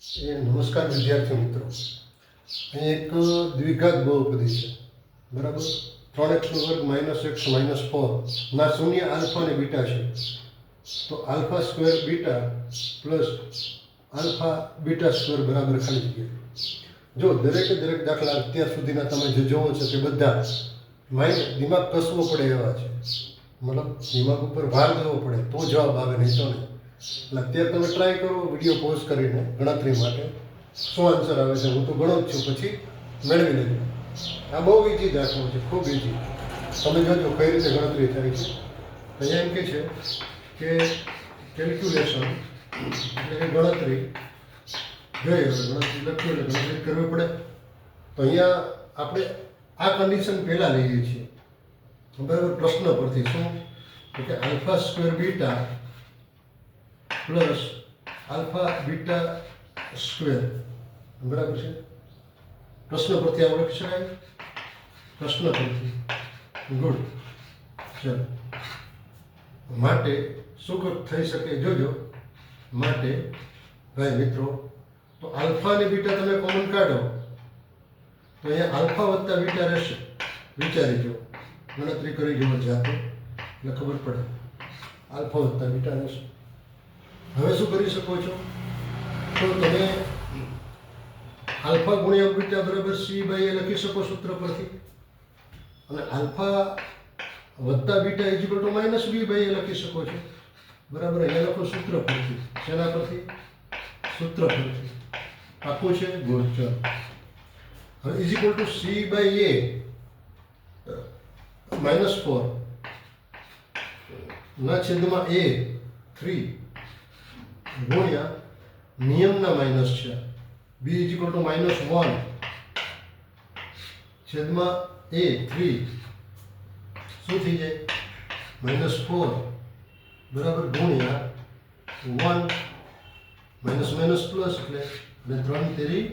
નમસ્કાર વિદ્યાર્થી મિત્રો, અહીં એક દ્વિઘાત બહુપદી છે, બરાબર. 3x² - x - 4 ના શૂન્ય આલ્ફા અને બીટા છે. તો alpha square beta plus alpha beta square બરાબર ખાલી જગ્યા. જો દરેક દાખલા અત્યાર સુધીના તમે જે જોવો છો તે બધા દિમાગ કસવો પડે એવા છે, મતલબ દિમાગ ઉપર ભાર દેવો પડે તો જવાબ આવે, નહીં તો નહીં. એટલે અત્યારે તમે ટ્રાય કરો વિડીયો પોઝ કરીને ગણતરી માટે શું આન્સર આવે છે. હું તો ગણો જ છું, પછી મેળવી લેજો. આ બહુ ઈઝી દાખલો છે, ખૂબ ઈઝી. તમે જોજો કઈ રીતે ગણતરી થાય છે. અહીંયા એમ કે છે કે કેલ્ક્યુલેશન એટલે કે ગણતરી જોઈએ, ગણતરી લખ્યું એટલે ગણતરી કરવી પડે. તો અહીંયા આપણે આ કન્ડિશન પહેલાં લઈએ છીએ, બરાબર. પ્રશ્ન પરથી શું કે alpha square beta plus alpha beta square, બરાબર છે. પ્રશ્ન પરથી આવું લખી શકાય, પ્રશ્ન પરથી. ગુડ. ચલો, માટે શું થઈ શકે જોજો. માટે ભાઈ મિત્રો, તો આલ્ફા અને બીટા તમે કોમન કાઢો તો અહીંયા આલ્ફા વત્તા બીટા રહેશે. વિચારી જો, ગણતરી કરી જુઓ જાતે એટલે ખબર પડે. આલ્ફા વત્તા બીટા રહેશે. હવે શું કરી શકો છો, તો તમે આલ્ફા ગુણ્યા બીટા બરાબર c/a લખી શકો સૂત્ર પરથી, અને આલ્ફા વત્તા બીટા = -b/a લખી શકો છો, બરાબર. અહીંયા લખો સૂત્ર પરથી. શેના પરથી? સૂત્ર પરથી. આખું છે ગોચર. હવે c/a -4 ના છેદમાં a 3 ગુણ્યા નિયમના માઇનસ છે b = -1 છેદમાં a 3 શું થઈ જાય? -4 બરાબર ગુણ્યા 1 માઇનસ પ્લસ એટલે 3 તેરી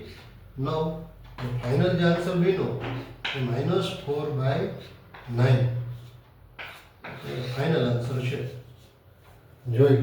9. ફાઇનલ જે આન્સર બન્યો એ -4/9 ફાઇનલ આન્સર છે. જોઈ